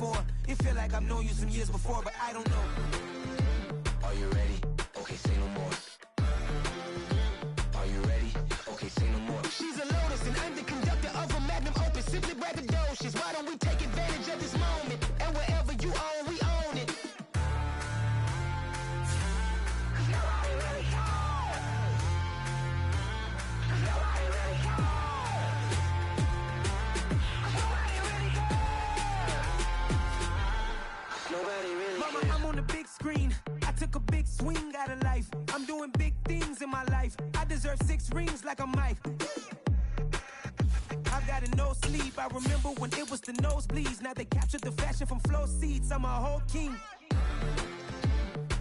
for. It feel like I've known you some years before, but I don't know. Are you ready? Okay, say no more. Are you ready? Okay, say no more. She's a lotus and I'm the conductor of a magnum opus. Simply braggadocious. Why don't we take advantage of this moment? And wherever you own, we own it. Mama, I'm on the big screen. I took a big swing out of life. I'm doing big things in my life. I deserve 6 rings like a Mike. I've got a no sleep. I remember when it was the nosebleeds. Now they captured the fashion from flow seats. I'm a whole king.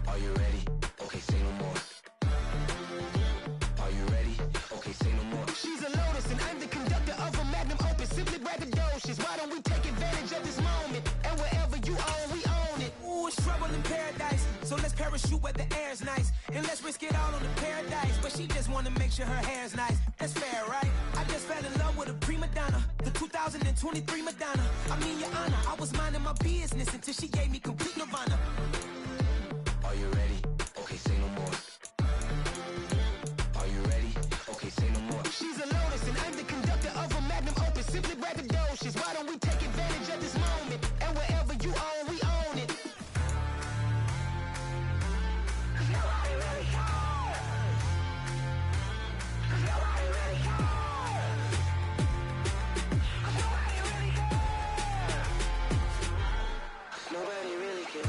Are you ready? Okay, say no more. Are you ready? Okay, say no more. She's a lotus and I'm the conductor of a magnum opus. Simply braggadocious. Why don't we take advantage of this moment? And wherever you own, we own it. Ooh, it's trouble in paradise. So let's parachute where the air's nice. And let's risk it all on the paradise. But she just wanna make sure her hair's nice. That's fair, right? I just fell in love with a prima donna. The 2023 Madonna. I mean, your honor, I was minding my business until she gave me complete nirvana. Are you ready? Okay, say no more. Are you ready? Okay, say no more. She's a lotus and I'm the conductor of a magnum opus. Simply braggadocious. Why don't we take advantage of this moment? And wherever you own, we own it. Nobody really cares.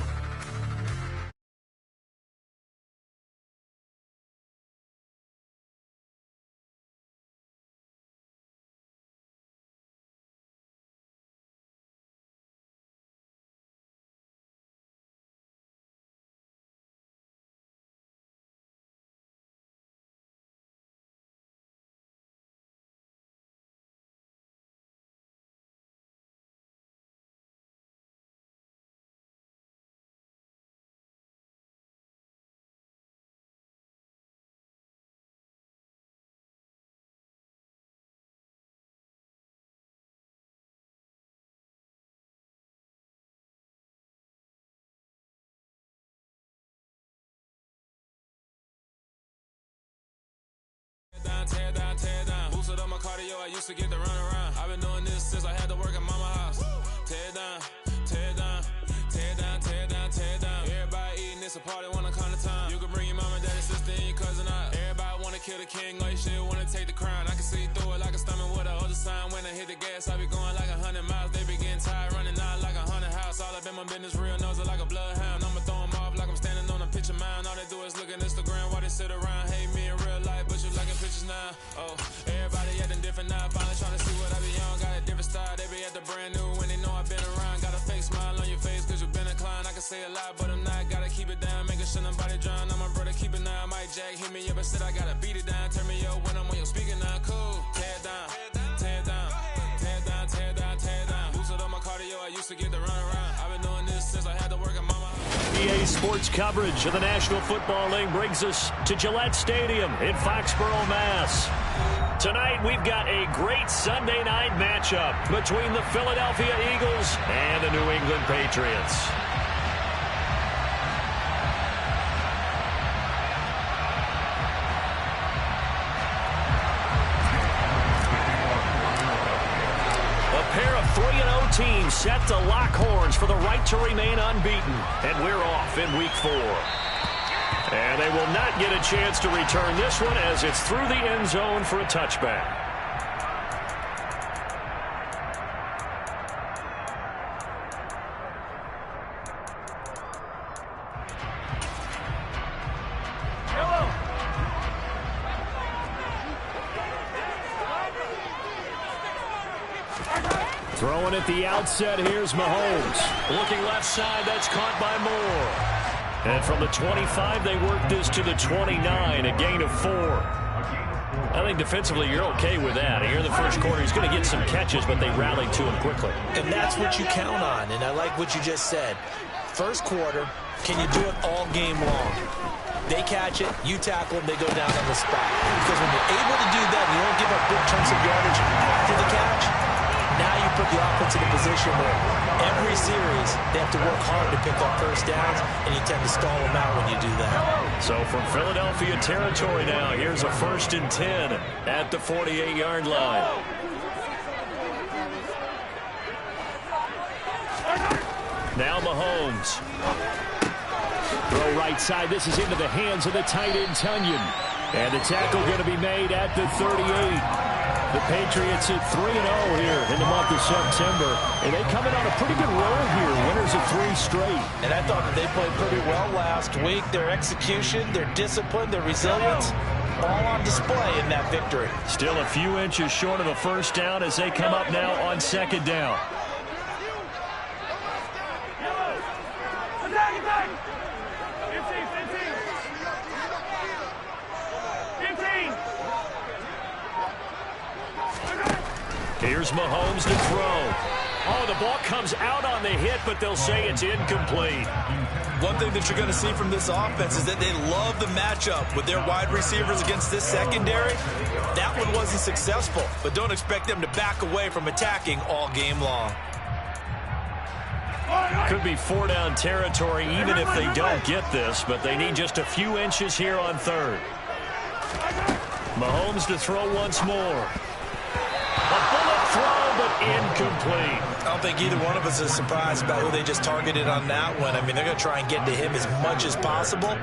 Tear down, tear down. Boosted up my cardio, I used to get to run around. I've been doing this since I had to work at mama house. Tear down, tear down, tear down, tear down, tear down. Everybody eating, it's a party, wanna come to time. You can bring your mama, daddy, sister, and your cousin out. Everybody wanna kill the king, like shit, wanna take the crown. I can see through it like a stomach with a other sign. When I hit the gas, I be going like 100 miles. They be getting tired, running out like 100 house. All up in my business, real nose like a bloodhound. I'ma throw them off like I'm standing on a picture mound. All they do is look at Instagram while they sit around. Hate me in real life, but you liking pictures now. Oh, everybody acting different now. Finally trying to see what I be on. Got a different style, they be at the brand new when they know I've been around. Got a fake smile on your face cause you've been inclined. I can say a lot, but I'm not. Gotta keep it down, making sure nobody drown. I'm my brother, keep it now. Mike Jack hit me up and said I gotta beat it down. Turn me up when I'm on your speaker now. Cool, tear down, tear down, tear down, tear down, tear down. Boosted up my cardio, I used to get to run around. I've been doing this since I had to work at mama. EA Sports coverage of the National Football League brings us to Gillette Stadium in Foxborough, Mass. Tonight, we've got a great Sunday night matchup between the Philadelphia Eagles and the New England Patriots. A pair of 3-0 teams set to lock horns for the right to remain unbeaten, and we're off in Week 4. And they will not get a chance to return this one as it's through the end zone for a touchback. Throwing at the outset, here's Mahomes. Looking left side, that's caught by Moore. And from the 25, they work this to the 29, a gain of 4. I think defensively you're okay with that. Here in the first quarter, he's going to get some catches, but they rallied to him quickly. And that's what you count on, and I like what you just said. First quarter, can you do it all game long? They catch it, you tackle them, they go down on the spot. Because when you're able to do that, and you don't give up big chunks of yardage after the catch, now you put the offense in a position where every series They have to work hard to pick up first downs, and you tend to stall them out when you do that. So from Philadelphia territory now, here's a 1st and 10 at the 48-yard line. Now Mahomes. Throw right side. This is into the hands of the tight end, Tunyon. And the tackle going to be made at the 38. The Patriots at 3-0 here in the month of September. And they come in on a pretty good roll here. Winners of 3 straight. And I thought that they played pretty well last week. Their execution, their discipline, their resilience, all on display in that victory. Still a few inches short of a first down as they come up now on 2nd down. Here's Mahomes to throw. Oh, the ball comes out on the hit, but they'll say it's incomplete. One thing that you're going to see from this offense is that they love the matchup with their wide receivers against this secondary. That one wasn't successful, but don't expect them to back away from attacking all game long. Could be 4-down territory even if they don't get this, but they need just a few inches here on 3rd. Mahomes to throw once more. A bullet throw, but incomplete. I don't think either one of us is surprised about who they just targeted on that one. I mean, they're going to try and get to him as much as possible.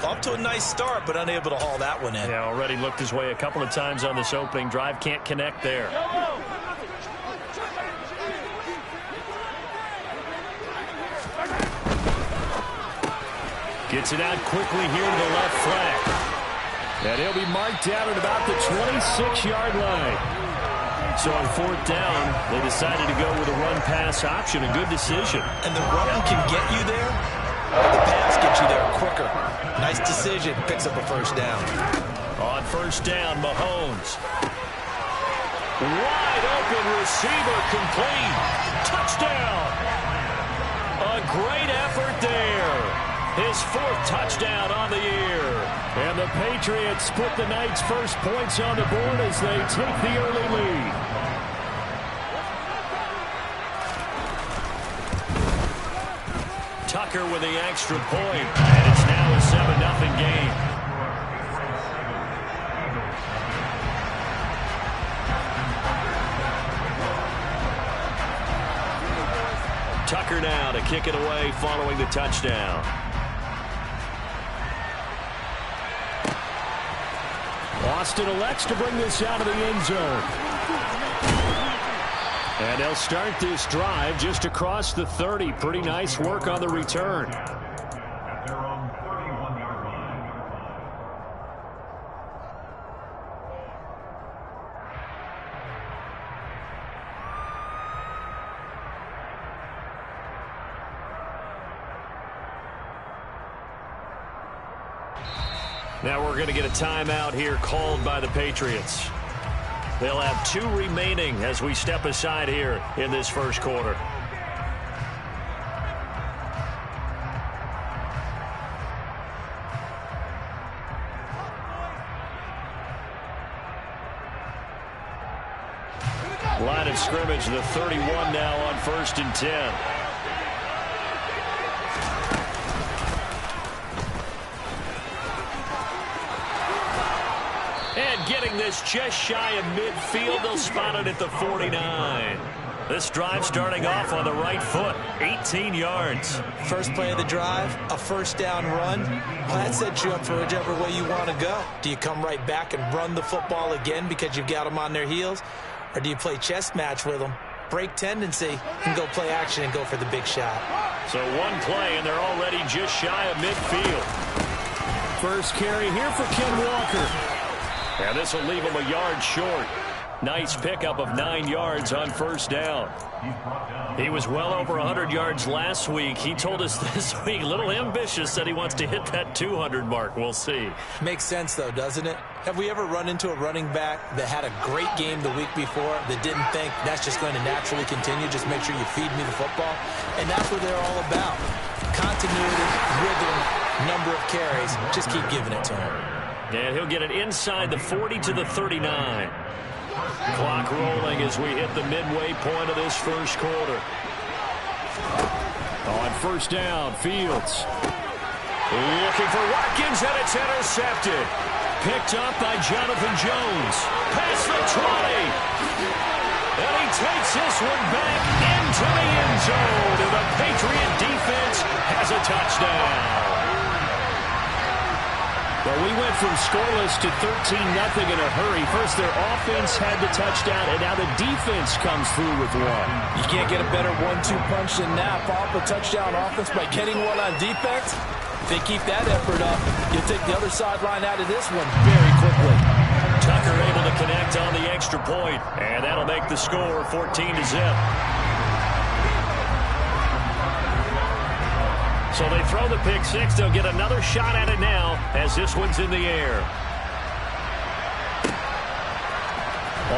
Off to a nice start, but unable to haul that one in. Yeah, already looked his way a couple of times on this opening drive. Can't connect there. Gets it out quickly here to the left flank. And he'll be marked down at about the 26-yard line. So on 4th down, they decided to go with a run-pass option. A good decision. And the run can get you there, but the pass gets you there quicker. Nice decision. Picks up a first down. On 1st down, Mahomes. Wide open receiver complete. Touchdown. A great effort there. His 4th touchdown on the year. And the Patriots put the night's first points on the board as they take the early lead. Tucker with the extra point, and it's now a 7-0 game. Tucker now to kick it away following the touchdown. Austin elects to bring this out of the end zone. And they'll start this drive just across the 30. Pretty nice work on the return. Now we're going to get a timeout here called by the Patriots. They'll have 2 remaining as we step aside here in this first quarter. Line of scrimmage, the 31 now on 1st and 10. And getting this just shy of midfield, they'll spot it at the 49. This drive starting off on the right foot, 18 yards. First play of the drive, a first down run. Well, that sets you up for whichever way you want to go. Do you come right back and run the football again because you've got them on their heels? Or do you play chess match with them, break tendency, and go play action and go for the big shot? So one play, and they're already just shy of midfield. First carry here for Ken Walker. And this will leave him a yard short. Nice pickup of 9 yards on first down. He was well over 100 yards last week. He told us this week, a little ambitious, that he wants to hit that 200 mark. We'll see. Makes sense, though, doesn't it? Have we ever run into a running back that had a great game the week before that didn't think that's just going to naturally continue? Just make sure you feed me the football. And that's what they're all about. Continuity, rhythm, number of carries. Just keep giving it to him. And he'll get it inside the 40 to the 39. Clock rolling as we hit the midway point of this first quarter. Oh, first down. Fields looking for Watkins, and it's intercepted. Picked up by Jonathan Jones. Past the 20. And he takes this one back into the end zone. And the Patriot defense has a touchdown. Well, we went from scoreless to 13-0 in a hurry. First, their offense had the touchdown, and now the defense comes through with one. You can't get a better 1-2 punch than that. Follow up a touchdown offense by getting one on defense. If they keep that effort up, you'll take the other sideline out of this one very quickly. Tucker able to connect on the extra point, and that'll make the score 14-0. So they throw the pick six. They'll get another shot at it now as this one's in the air.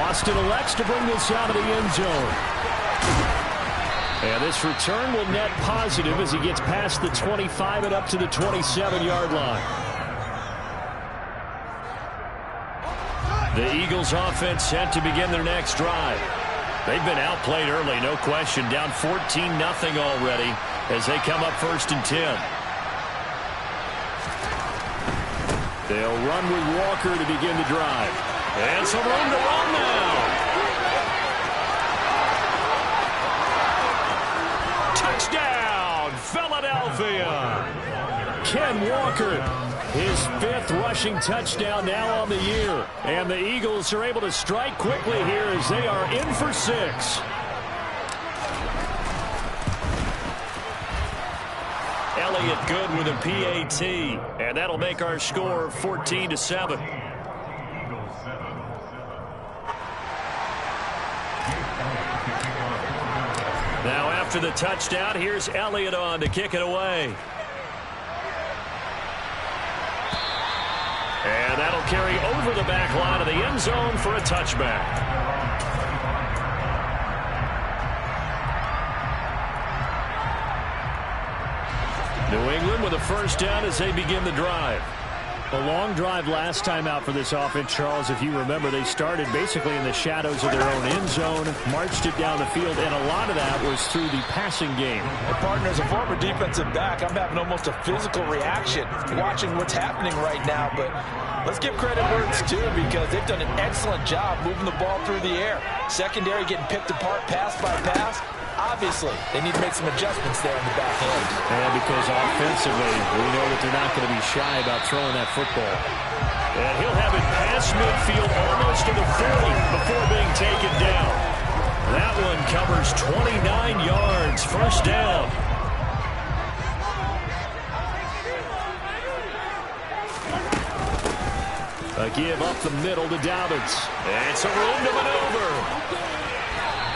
Austin elects to bring this out of the end zone. And this return will net positive as he gets past the 25 and up to the 27-yard line. The Eagles offense set to begin their next drive. They've been outplayed early, no question. Down 14-0 already as they come up 1st and 10. They'll run with Walker to begin the drive. And some room to run now. Touchdown, Philadelphia. Ken Walker, his 5th rushing touchdown now on the year. And the Eagles are able to strike quickly here as they are in for 6. Elliott good with a PAT, and that'll make our score 14-7. Now after the touchdown, here's Elliott on to kick it away. And that'll carry over the back line of the end zone for a touchback. New England with a first down as they begin the drive. A long drive last time out for this offense, Charles. If you remember, they started basically in the shadows of their own end zone, marched it down the field, and a lot of that was through the passing game. And partner, as a former defensive back, I'm having almost a physical reaction watching what's happening right now. But let's give credit where it's due because they've done an excellent job moving the ball through the air. Secondary getting picked apart pass by pass. Obviously, they need to make some adjustments there in the back end. And because offensively, we know that they're not going to be shy about throwing that football. And he'll have it past midfield almost to the 40 before being taken down. That one covers 29 yards, first down. A give up the middle to Dobbins. And some room to maneuver.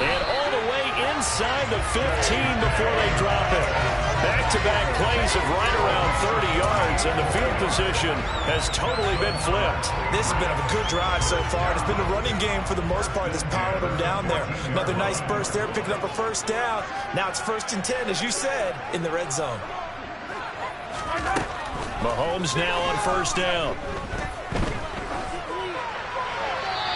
And all the way inside the 15 before they drop it. Back-to-back plays of right around 30 yards, and the field position has totally been flipped. This has been a good drive so far. It's been the running game for the most part that's powered them down there. Another nice burst there, picking up a first down. Now it's 1st and 10, as you said, in the red zone. Mahomes now on first down.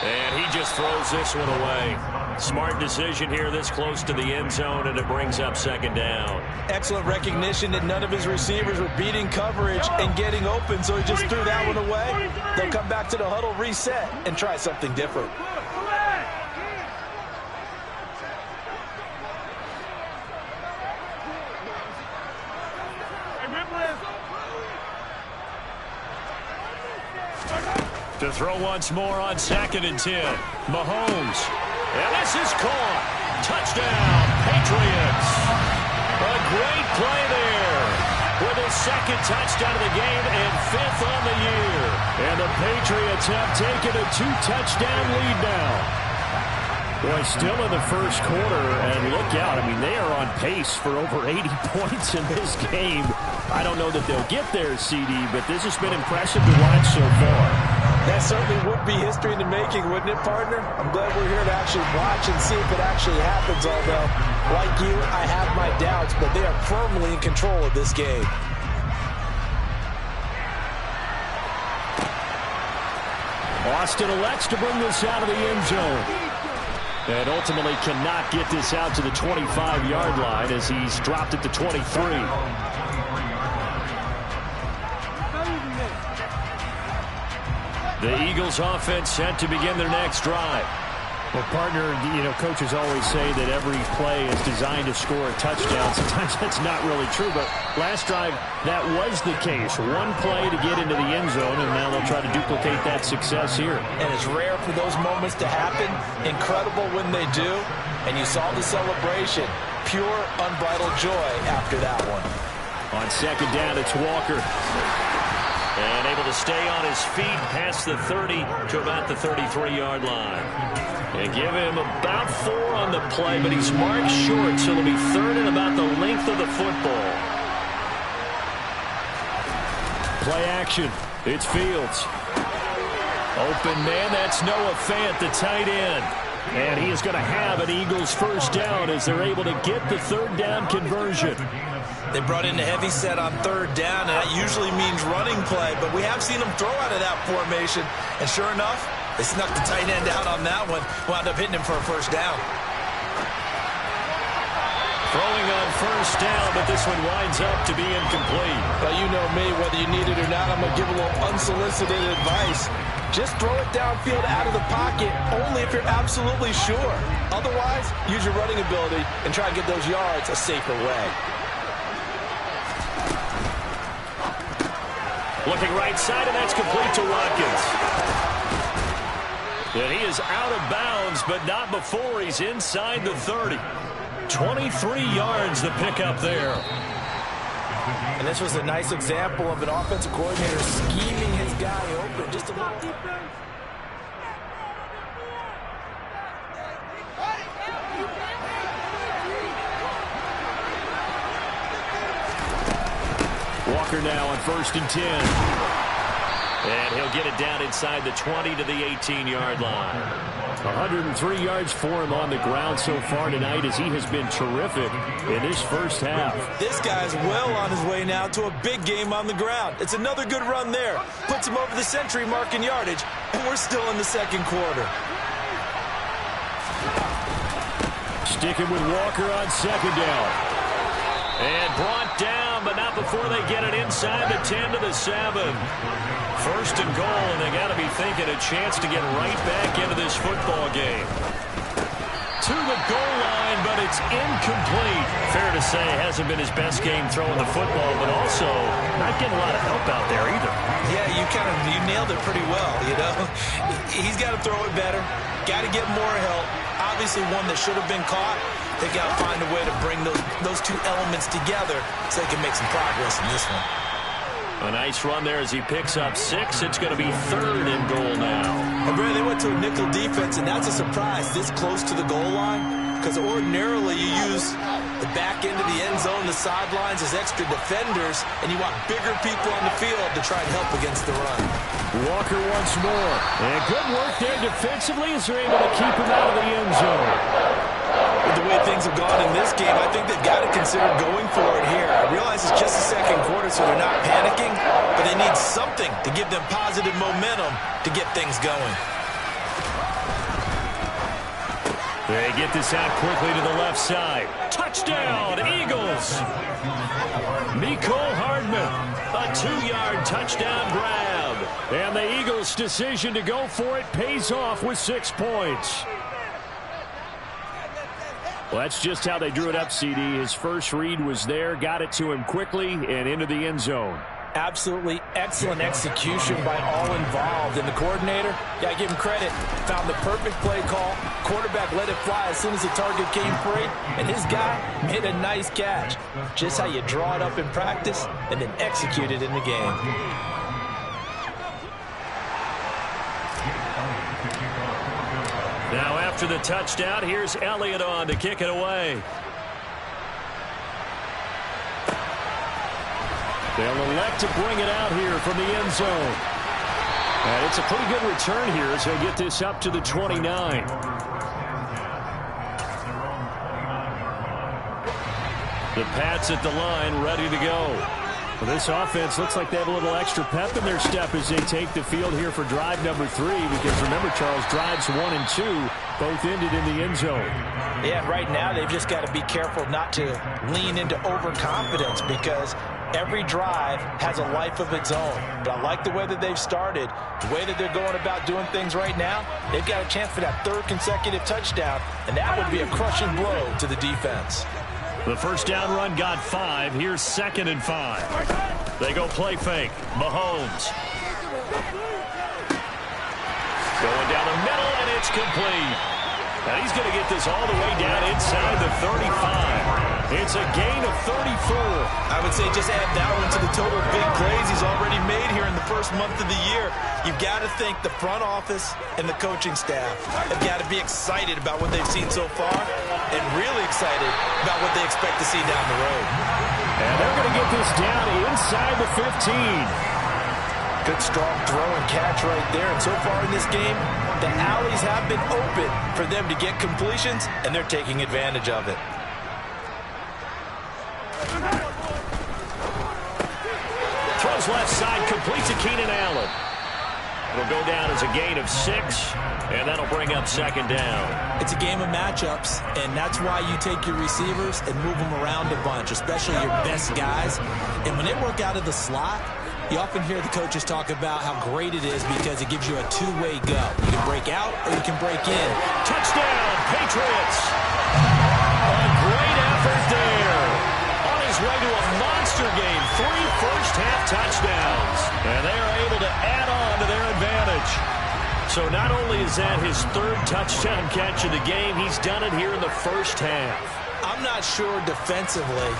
And he just throws this one away. Smart decision here this close to the end zone, and it brings up 2nd down. Excellent recognition that none of his receivers were beating coverage and getting open, so he just threw that one away. They'll come back to the huddle, reset, and try something different. To throw once more on 2nd and 10. Mahomes. And this is caught. Touchdown, Patriots. A great play there with his 2nd touchdown of the game and 5th on the year. And the Patriots have taken a 2-touchdown lead now. Boy, still in the first quarter, and look out. I mean, they are on pace for over 80 points in this game. I don't know that they'll get there, CD, but this has been impressive to watch so far. That certainly would be history in the making, wouldn't it, partner? I'm glad we're here to actually watch and see if it actually happens, although, like you, I have my doubts, but they are firmly in control of this game. Austin elects to bring this out of the end zone. And ultimately cannot get this out to the 25-yard line as he's dropped it to 23. The Eagles offense set to begin their next drive. Well, partner, coaches always say that every play is designed to score a touchdown. Sometimes that's not really true, but last drive, that was the case. One play to get into the end zone, and now they'll try to duplicate that success here. And it's rare for those moments to happen. Incredible when they do. And you saw the celebration. Pure, unbridled joy after that one. On second down, it's Walker. And able to stay on his feet past the 30 to about the 33-yard line. And give him about 4 on the play, but he's marked short, so it'll be third and about the length of the football. Play action. It's Fields. Open man, that's Noah Fant, the tight end. And he is going to have an Eagles first down as they're able to get the third down conversion. They brought in the heavy set on third down, and that usually means running play, but we have seen them throw out of that formation. And sure enough, they snuck the tight end out on that one, wound up hitting him for a first down. Throwing on first down, but this one winds up to be incomplete. But you know me, whether you need it or not, I'm going to give a little unsolicited advice. Just throw it downfield out of the pocket, only if you're absolutely sure. Otherwise, use your running ability and try and get those yards a safer way. Looking right side, and that's complete to Watkins. And he is out of bounds, but not before he's inside the 30. 23 yards the pickup there. And this was a nice example of an offensive coordinator scheming his guy open just a little deeper. Walker now on 1st and 10. And he'll get it down inside the 20 to the 18-yard line. 103 yards for him on the ground so far tonight as he has been terrific in his first half. This guy's well on his way now to a big game on the ground. It's another good run there. Puts him over the century mark in yardage, and we're still in the second quarter. Sticking with Walker on second down. And brought down, but not before they get it inside the 10 to the 7. First and goal, and they got to be thinking a chance to get right back into this football game. To the goal line, but it's incomplete. Fair to say, hasn't been his best game throwing the football, but also not getting a lot of help out there either. Yeah, you nailed it pretty well, He's got to throw it better. Got to get more help. Obviously one that should have been caught. They got to find a way to bring those two elements together so they can make some progress in this one. A nice run there as he picks up 6. It's going to be third and goal now. And Brad, they went to a nickel defense, and that's a surprise this close to the goal line, because ordinarily you use the back end of the end zone, the sidelines as extra defenders, and you want bigger people on the field to try and help against the run. Walker once more. And good work there defensively as they're able to keep him out of the end zone. With the way things have gone in this game, I think they've got to consider going for it here. I realize it's just the second quarter, so they're not panicking, but they need something to give them positive momentum to get things going. They get this out quickly to the left side. Touchdown, Eagles! Mecole Hardman, a 2-yard touchdown grab. And the Eagles' decision to go for it pays off with 6 points. Well, that's just how they drew it up, CD. His first read was there, got it to him quickly, and into the end zone. Absolutely excellent execution by all involved. And the coordinator, got to give him credit, found the perfect play call. Quarterback let it fly as soon as the target came free, and his guy made a nice catch. Just how you draw it up in practice and then execute it in the game. Now after the touchdown, here's Elliott on to kick it away. They'll elect to bring it out here from the end zone. And it's a pretty good return here as he'll get this up to the 29. The Pats at the line, ready to go. Well, this offense looks like they have a little extra pep in their step as they take the field here for drive number 3. Because remember, Charles, drives 1 and 2 Both ended in the end zone. Yeah, right now they've just got to be careful not to lean into overconfidence because every drive has a life of its own. But I like the way that they've started, the way that they're going about doing things right now. They've got a chance for that third consecutive touchdown, and that would be a crushing blow to the defense. The first down run got 5. Here's 2nd and 5. They go play fake. Mahomes. Going down the middle, and it's complete. And he's going to get this all the way down inside the 35. It's a gain of 34. I would say just add that one to the total big plays he's already made here in the first month of the year. You've got to think the front office and the coaching staff have got to be excited about what they've seen so far and really excited about what they expect to see down the road. And they're going to get this down inside the 15. Good strong throw and catch right there. And so far in this game, the alleys have been open for them to get completions, and they're taking advantage of it. Throws left side, complete to Keenan Allen. It'll go down as a gain of 6, and that'll bring up 2nd down. It's a game of matchups, and that's why you take your receivers and move them around a bunch, especially your best guys. And when they work out of the slot, you often hear the coaches talk about how great it is because it gives you a two-way go. You can break out or you can break in. Touchdown, Patriots! A great effort there. On his way to a monster game, 3 first-half touchdowns. And they are able to add on to their advantage. So not only is that his 3rd touchdown catch of the game, he's done it here in the first half. I'm not sure defensively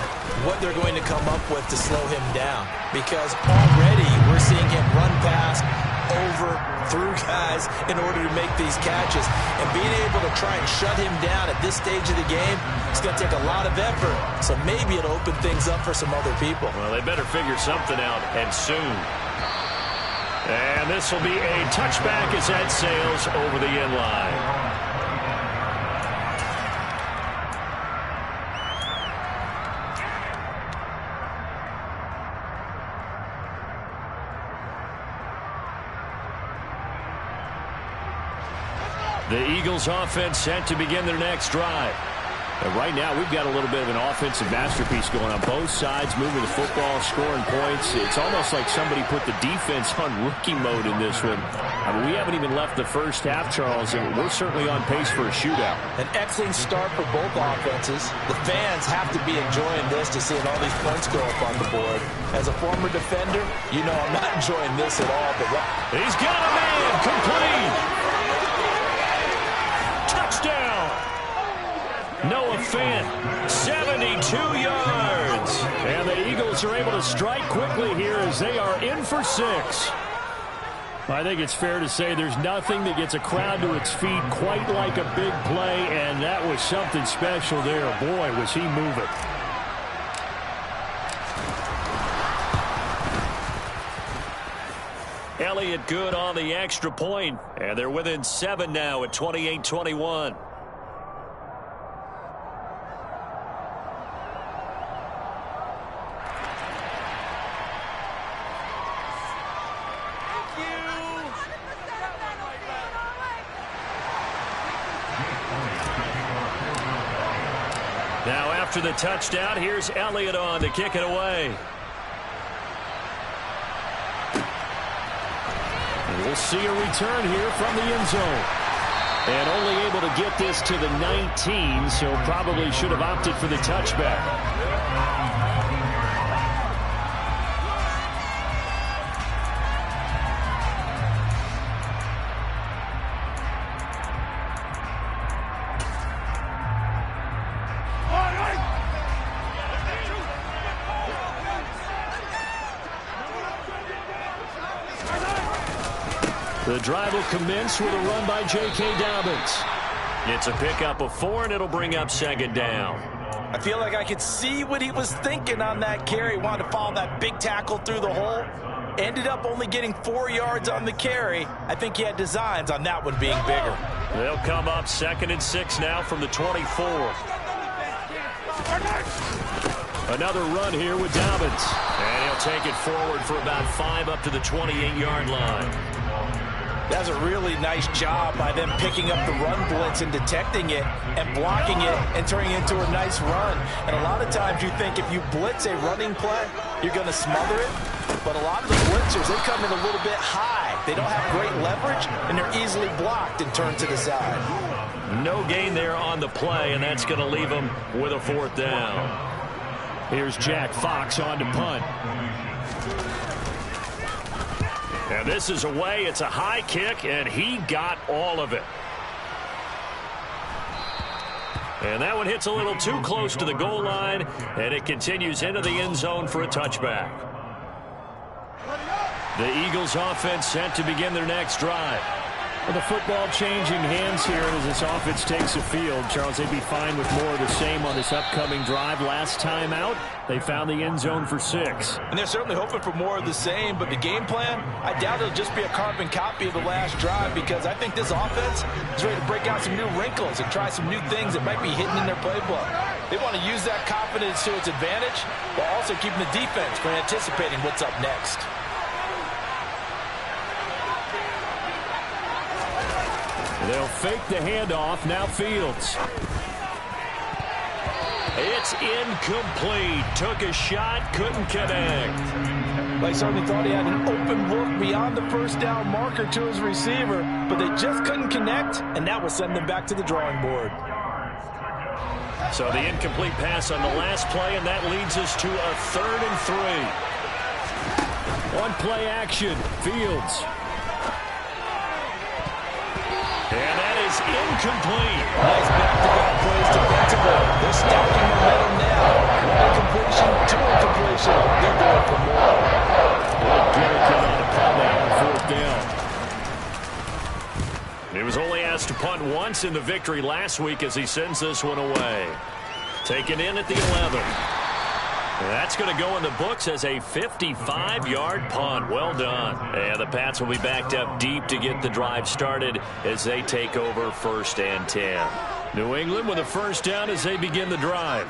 what they're going to come up with to slow him down because already we're seeing him run past, over, through guys in order to make these catches. And being able to try and shut him down at this stage of the game, it's going to take a lot of effort. So maybe it'll open things up for some other people. Well, they better figure something out, and soon. And this will be a touchback as that sails over the end line. The Eagles offense set to begin their next drive. And right now, we've got a little bit of an offensive masterpiece going on both sides, moving the football, scoring points. It's almost like somebody put the defense on rookie mode in this one. I mean, we haven't even left the first half, Charles, and we're certainly on pace for a shootout. An excellent start for both offenses. The fans have to be enjoying this to seeing all these points go up on the board. As a former defender, you know I'm not enjoying this at all. But he's got a man, complete. Touchdown! Noah Fant, 72 yards. And the Eagles are able to strike quickly here as they are in for 6. I think it's fair to say there's nothing that gets a crowd to its feet quite like a big play, and that was something special there. Boy, was he moving. Elliott good on the extra point, and they're within 7 now at 28-21. Now after the touchdown, here's Elliott on to kick it away. We'll see a return here from the end zone. And only able to get this to the 19, so probably should have opted for the touchback. The drive will commence with a run by J.K. Dobbins. It's a pickup of 4, and it'll bring up 2nd down. I feel like I could see what he was thinking on that carry. Wanted to follow that big tackle through the hole. Ended up only getting 4 yards on the carry. I think he had designs on that one being bigger. They'll come up 2nd and 6 now from the 24. Another run here with Dobbins. And he'll take it forward for about 5 up to the 28-yard line. That's a really nice job by them picking up the run blitz and detecting it and blocking it and turning it into a nice run. And a lot of times you think if you blitz a running play, you're going to smother it. But a lot of the blitzers, they come in a little bit high. They don't have great leverage, and they're easily blocked and turned to the side. No gain there on the play, and that's going to leave them with a 4th down. Here's Jack Fox on to punt. And this is away. It's a high kick, and he got all of it. And that one hits a little too close to the goal line, and it continues into the end zone for a touchback. The Eagles offense set to begin their next drive. Well, the football changing hands here as this offense takes the field. Charles, they'd be fine with more of the same on this upcoming drive. Last time out, they found the end zone for 6. And they're certainly hoping for more of the same, but the game plan, I doubt it'll just be a carbon copy of the last drive, because I think this offense is ready to break out some new wrinkles and try some new things that might be hidden in their playbook. They want to use that confidence to its advantage while also keeping the defense from anticipating what's up next. They'll fake the handoff. Now Fields. It's incomplete. Took a shot, couldn't connect. They certainly thought he had an open look beyond the first down marker to his receiver, but they just couldn't connect, and that will send them back to the drawing board. So the incomplete pass on the last play, and that leads us to a 3rd and 3. On play action, Fields. And that is incomplete. Nice back-to-back plays defensively. They're stacking momentum now. One incompletion, 2 incompletion. They're going for more. Garrett came on to punt now on 4th down. He was only asked to punt once in the victory last week as he sends this one away. Taken in at the 11. That's going to go in the books as a 55-yard punt. Well done. And the Pats will be backed up deep to get the drive started as they take over 1st and 10. New England with a 1st down as they begin the drive.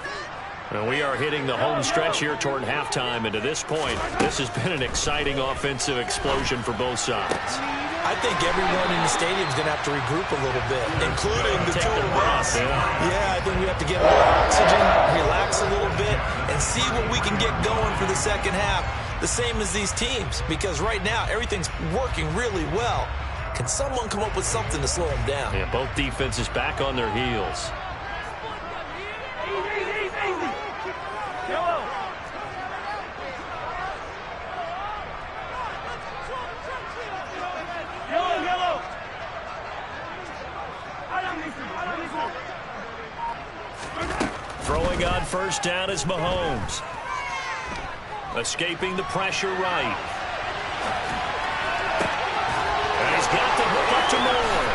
And we are hitting the home stretch here toward halftime. And to this point, this has been an exciting offensive explosion for both sides. I think everyone in the stadium is going to have to regroup a little bit, including the two of us. Yeah, I think we have to get a little oxygen, relax a little bit, and see what we can get going for the second half. The same as these teams, because right now everything's working really well. Can someone come up with something to slow them down? Yeah, both defenses back on their heels. Throwing on 1st down is Mahomes. Escaping the pressure right. And he's got the hook up to Moore.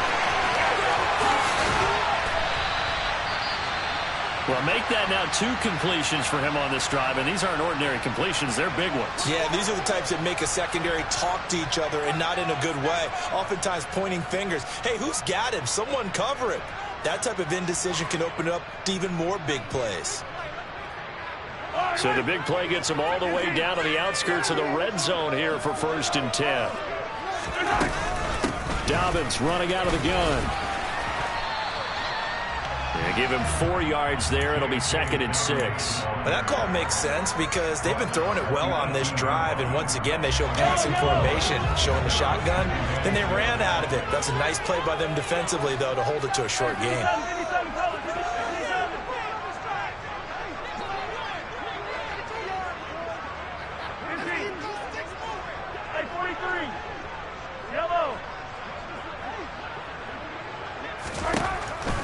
Well, make that now 2 completions for him on this drive, and these aren't ordinary completions. They're big ones. Yeah, these are the types that make a secondary talk to each other, and not in a good way. Oftentimes pointing fingers. Hey, who's got him? Someone cover him. That type of indecision can open up to even more big plays. So the big play gets them all the way down to the outskirts of the red zone here for 1st and 10. Dobbins running out of the gun. And give him 4 yards there. It'll be 2nd and 6. Well, that call makes sense because they've been throwing it well on this drive, and once again they show passing formation, showing the shotgun. Then they ran out of it. That's a nice play by them defensively, though, to hold it to a short game.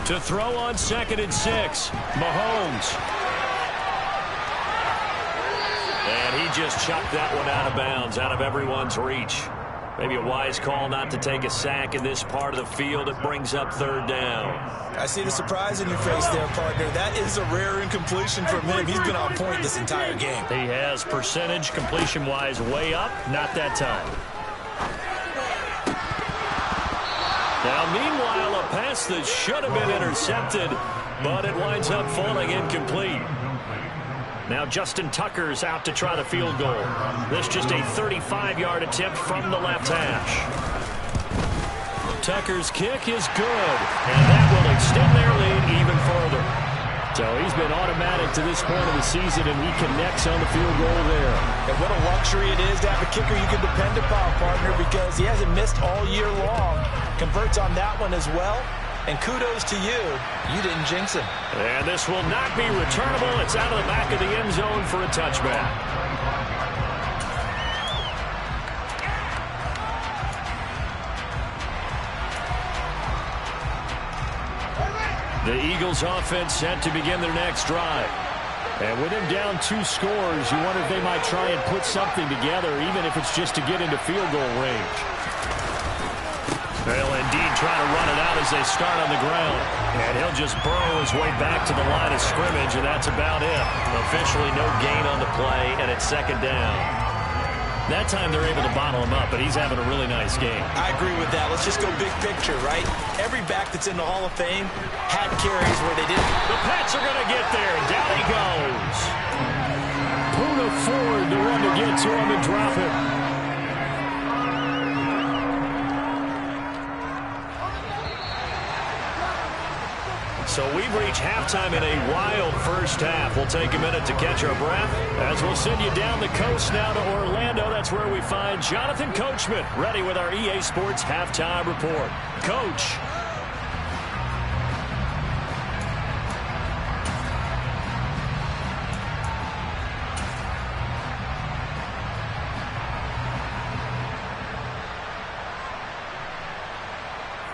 To throw on 2nd and 6, Mahomes. And he just chucked that one out of bounds, out of everyone's reach. Maybe a wise call not to take a sack in this part of the field. It brings up 3rd down. I see the surprise in your face there, partner. That is a rare incompletion from him. He's been on point this entire game. He has percentage completion-wise way up, not that time. Now, meanwhile, a pass that should have been intercepted, but it winds up falling incomplete. Now Justin Tucker's out to try the field goal. This just a 35-yard attempt from the left hash. Tucker's kick is good, and that will extend their lead even further. So he's been automatic to this point of the season, and he connects on the field goal there. And what a luxury it is to have a kicker you can depend upon, partner, because he hasn't missed all year long. Converts on that one as well. And kudos to you. You didn't jinx him. And this will not be returnable. It's out of the back of the end zone for a touchback. The Eagles offense set to begin their next drive. And with him down 2 scores, you wonder if they might try and put something together, even if it's just to get into field goal range. They'll indeed try to run it out as they start on the ground. And he'll just burrow his way back to the line of scrimmage, and that's about it. Officially no gain on the play, and it's second down. That time they're able to bottle him up, but he's having a really nice game. I agree with that. Let's just go big picture, right? Every back that's in the Hall of Fame had carries where they didn't. The Pats are going to get there. Down he goes. Puna Ford, the one to get to him and drop it. So we've reached halftime in a wild first half. We'll take a minute to catch our breath as we'll send you down the coast now to Orlando. That's where we find Jonathan Coachman ready with our EA Sports Halftime Report. Coach.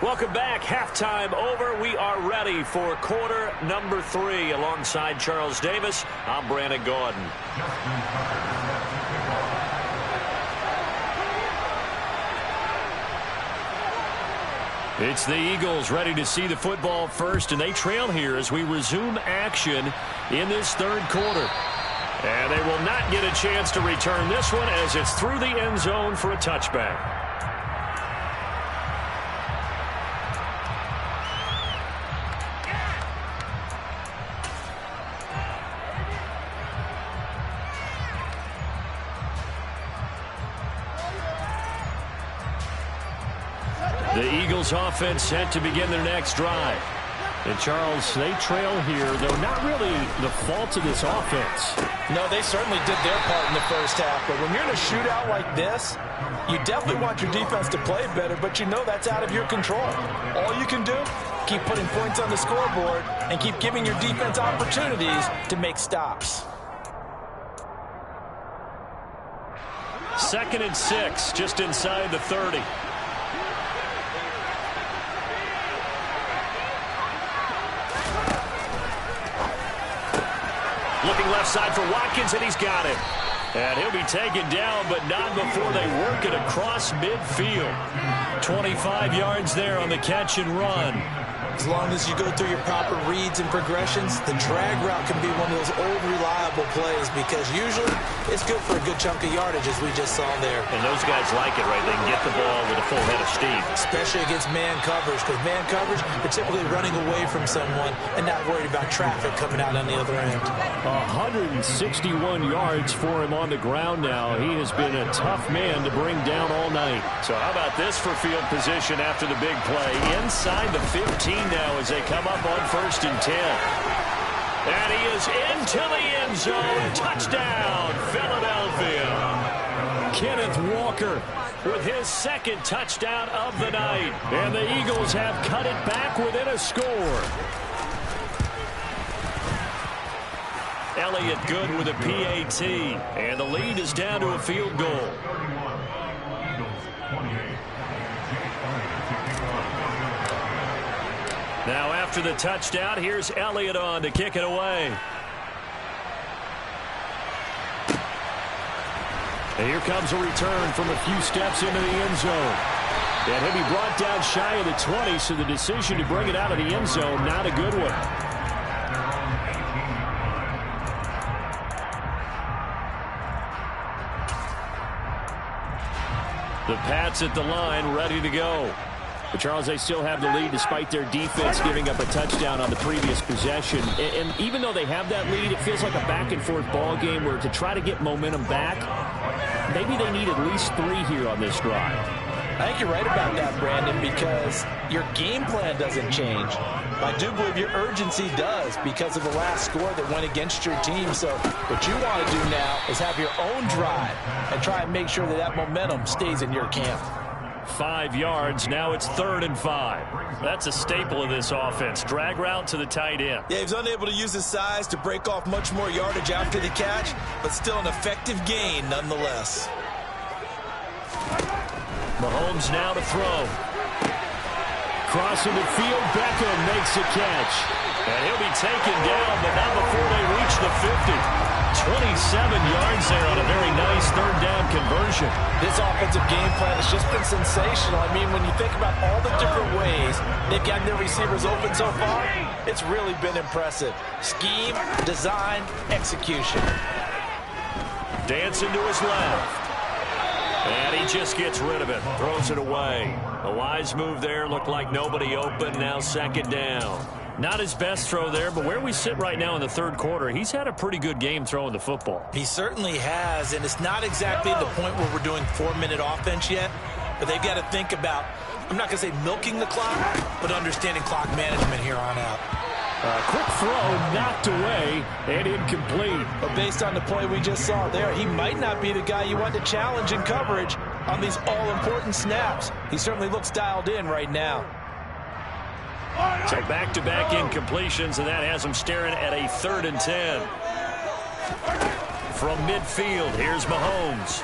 Welcome back. Halftime over. We are ready for quarter number 3. Alongside Charles Davis, I'm Brandon Gordon. It's the Eagles ready to see the football first, and they trail here as we resume action in this third quarter. And they will not get a chance to return this one as it's through the end zone for a touchback. The Eagles offense set to begin their next drive. And Charles, they trail here, though not really the fault of this offense. No, they certainly did their part in the first half. But when you're in a shootout like this, you definitely want your defense to play better, but you know that's out of your control. All you can do, keep putting points on the scoreboard and keep giving your defense opportunities to make stops. 2nd and 6, just inside the 30. Looking left side for Watkins, and he's got it. And he'll be taken down, but not before they work it across midfield. 25 yards there on the catch and run. As long as you go through your proper reads and progressions, the drag route can be one of those old reliable plays because usually it's good for a good chunk of yardage, as we just saw there. And those guys like it, right? They can get the ball with a full head of steam. Especially against man coverage, because man coverage, they're typically running away from someone and not worried about traffic coming out on the other end. 161 yards for him on the ground now. He has been a tough man to bring down all night. So how about this for field position after the big play? Inside the 15 now as they come up on 1st and 10. And he is into the end zone. Touchdown, Philadelphia. Kenneth Walker with his 2nd touchdown of the night. And the Eagles have cut it back within a score. Elliott good with a PAT. And the lead is down to a field goal. Now after the touchdown, here's Elliott on to kick it away. And here comes a return from a few steps into the end zone. And he'll be brought down shy of the 20, so the decision to bring it out of the end zone, not a good one. The Pats at the line, ready to go. But Charles, they still have the lead despite their defense giving up a touchdown on the previous possession. And even though they have that lead, it feels like a back-and-forth ball game where to try to get momentum back, maybe they need at least 3 here on this drive. I think you're right about that, Brandon, because your game plan doesn't change. I do believe your urgency does because of the last score that went against your team. So what you want to do now is have your own drive and try and make sure that that momentum stays in your camp. 5 yards. Now it's 3rd and 5. That's a staple of this offense. Drag route to the tight end. Yeah, he was unable to use his size to break off much more yardage after the catch, but still an effective gain nonetheless. Mahomes now to throw. Crossing the field, Beckham makes a catch. And he'll be taken down, but not before they reach the 50. 27 yards there on a very nice 3rd down conversion. This offensive game plan has just been sensational. I mean, when you think about all the different ways they've gotten their receivers open so far, it's really been impressive. Scheme, design, execution. Dancing to his left. And he just gets rid of it, throws it away. A wise move there, looked like nobody open, now 2nd down. Not his best throw there, but where we sit right now in the 3rd quarter, he's had a pretty good game throwing the football. He certainly has, and it's not exactly the point where we're doing 4-minute offense yet, but they've got to think about, I'm not going to say milking the clock, but understanding clock management here on out. Quick throw, knocked away, and incomplete. But based on the play we just saw there, he might not be the guy you want to challenge in coverage on these all-important snaps. He certainly looks dialed in right now. So back-to-back incompletions, and that has him staring at a 3rd and 10. From midfield, here's Mahomes.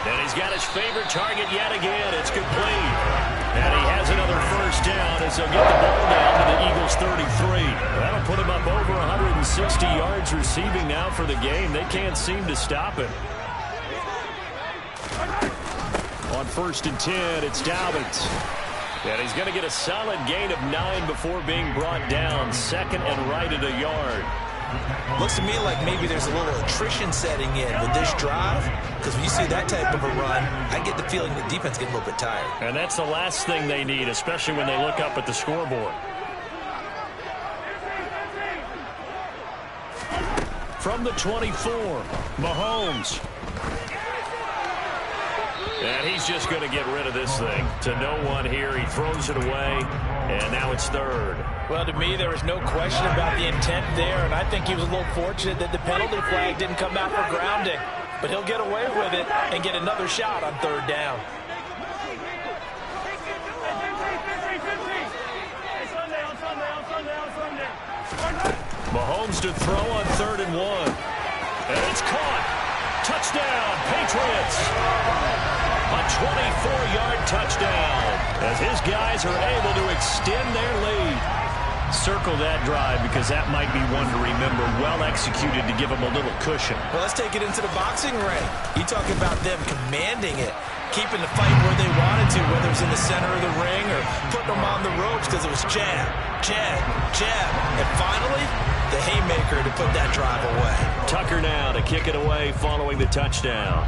And he's got his favorite target yet again. It's complete. And he has another 1st down as they'll get the ball down to the Eagles' 33. That'll put him up over 160 yards receiving now for the game. They can't seem to stop it. On 1st and 10, it's Dobbins. And he's going to get a solid gain of 9 before being brought down. 2nd and right at a yard. Looks to me like maybe there's a little attrition setting in with this drive, because when you see that type of a run, I get the feeling the defense gets a little bit tired. And that's the last thing they need, especially when they look up at the scoreboard. From the 24, Mahomes. And he's just going to get rid of this thing. To no one here. He throws it away, and now it's 3rd. Well, to me, there was no question about the intent there, and I think he was a little fortunate that the penalty flag didn't come out for grounding. But he'll get away with it and get another shot on 3rd down. Mahomes to throw on 3rd and 1. And it's caught. Touchdown, Patriots. A 24-yard touchdown as his guys are able to extend their lead. Circle that drive because that might be one to remember. Well executed to give them a little cushion. Well, let's take it into the boxing ring. You talk about them commanding it, keeping the fight where they wanted to, whether it was in the center of the ring or putting them on the ropes because it was jab, jab, jab. And finally, the haymaker to put that drive away. Tucker now to kick it away following the touchdown.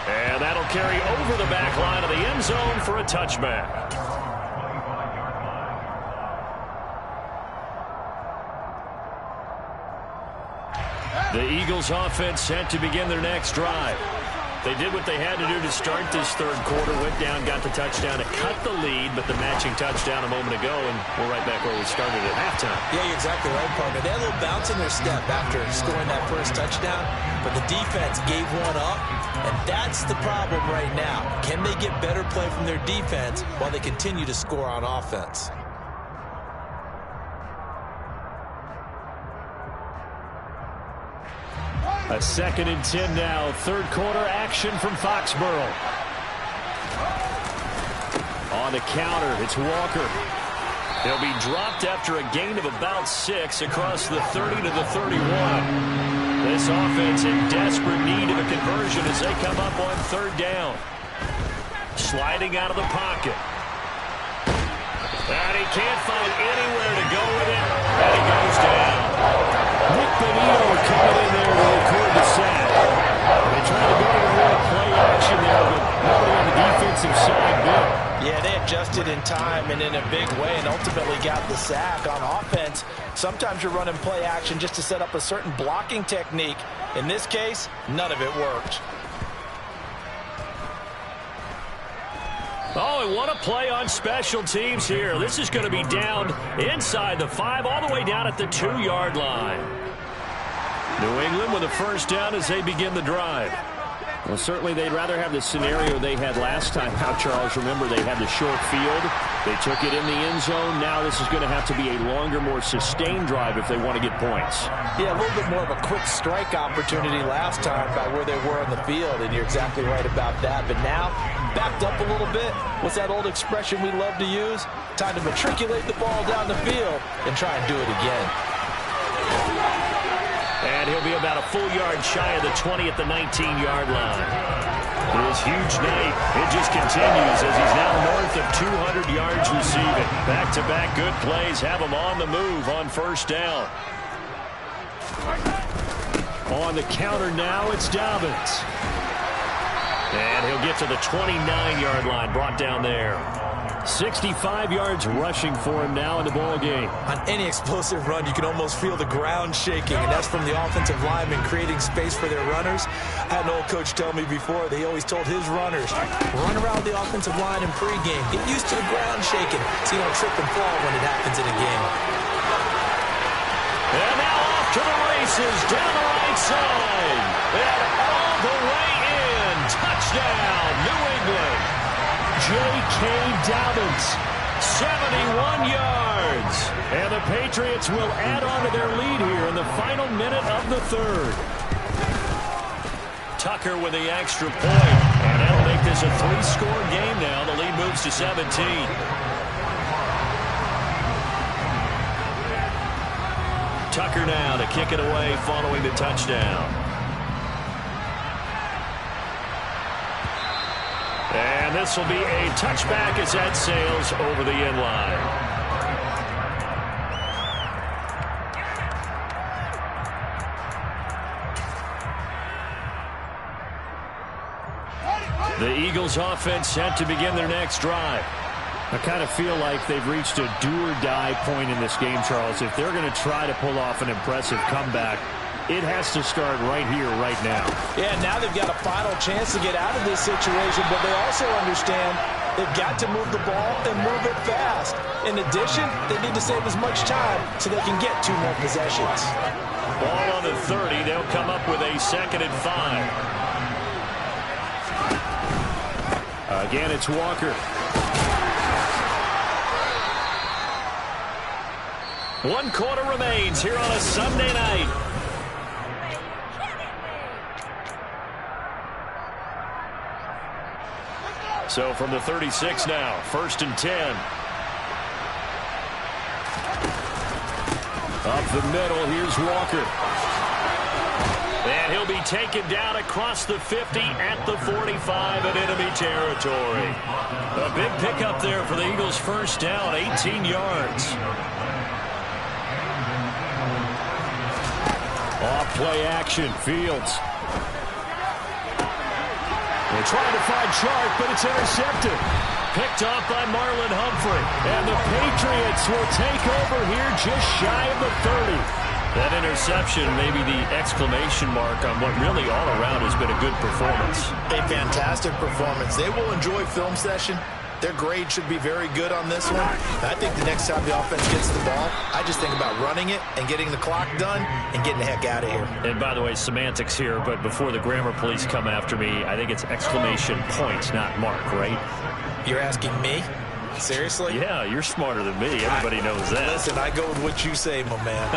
And that'll carry over the back line of the end zone for a touchback. The Eagles offense set to begin their next drive. They did what they had to do to start this 3rd quarter. Went down, got the touchdown to cut the lead, but the matching touchdown a moment ago, and we're right back where we started at halftime. Yeah, you're exactly right, partner. They had a little bounce in their step after scoring that 1st touchdown, but the defense gave one up, and that's the problem right now. Can they get better play from their defense while they continue to score on offense? A 2nd and 10 now. 3rd quarter action from Foxborough. On the counter, it's Walker. He'll be dropped after a gain of about 6 across the 30 to the 31. This offense in desperate need of a conversion as they come up on 3rd down. Sliding out of the pocket. And he can't find anywhere to go with it. And he goes down. Nick Benito coming in there to record the sack. They try to go to a little play action there, but nobody on the defensive side bit. Yeah, they adjusted in time and in a big way and ultimately got the sack on offense. Sometimes you're running play action just to set up a certain blocking technique. In this case, none of it worked. Oh, and what a play on special teams here. This is going to be down inside the 5, all the way down at the 2-yard line. New England with a first down as they begin the drive. Well, certainly they'd rather have the scenario they had last time out, Charles. Remember, they had the short field. They took it in the end zone. Now this is going to have to be a longer, more sustained drive if they want to get points. Yeah, a little bit more of a quick strike opportunity last time by where they were on the field, and you're exactly right about that. But now, backed up a little bit. What's that old expression we love to use? Time to matriculate the ball down the field and try and do it again. And he'll be about a full yard shy of the 20 at the 19-yard line. His huge night, it just continues as he's now north of 200 yards receiving. Back-to-back good plays have him on the move on first down. On the counter now, it's Dobbins. And he'll get to the 29-yard line, brought down there. 65 yards rushing for him now in the ball game. On any explosive run, you can almost feel the ground shaking, and that's from the offensive linemen creating space for their runners. I had an old coach tell me before, they always told his runners, run around the offensive line in pregame. Get used to the ground shaking so you don't trip and fall when it happens in a game. And now off to the races, down the right side. And all the way in. Touchdown, New England. J.K. Dobbins, 71 yards. And the Patriots will add on to their lead here in the final minute of the third. Tucker with the extra point. And that'll make this a 3-score game now. The lead moves to 17. Tucker now to kick it away following the touchdown. And this will be a touchback as that sails over the end line. The Eagles offense set to begin their next drive. I kind of feel like they've reached a do-or-die point in this game, Charles. If they're going to try to pull off an impressive comeback, it has to start right here, right now. Yeah, now they've got a final chance to get out of this situation, but they also understand they've got to move the ball and move it fast. In addition, they need to save as much time so they can get 2 more possessions. Ball on the 30. They'll come up with a 2nd and 5. Again, it's Walker. 1 quarter remains here on a Sunday night. So from the 36 now, 1st and 10. Up the middle, here's Walker. And he'll be taken down across the 50 at the 45 in enemy territory. A big pickup there for the Eagles' first down, 18 yards. Off play action, Fields. They're trying to find Chark, but it's intercepted. Picked off by Marlon Humphrey. And the Patriots will take over here just shy of the 30. That interception, maybe the exclamation mark on what really all around has been a good performance. A fantastic performance. They will enjoy film session. Their grade should be very good on this one. I think the next time the offense gets the ball, I just think about running it and getting the clock done and getting the heck out of here. And by the way, semantics here, but before the grammar police come after me, I think it's exclamation point, not mark, right? You're asking me? Seriously? Yeah, you're smarter than me. Everybody knows that. Listen, I go with what you say, my man.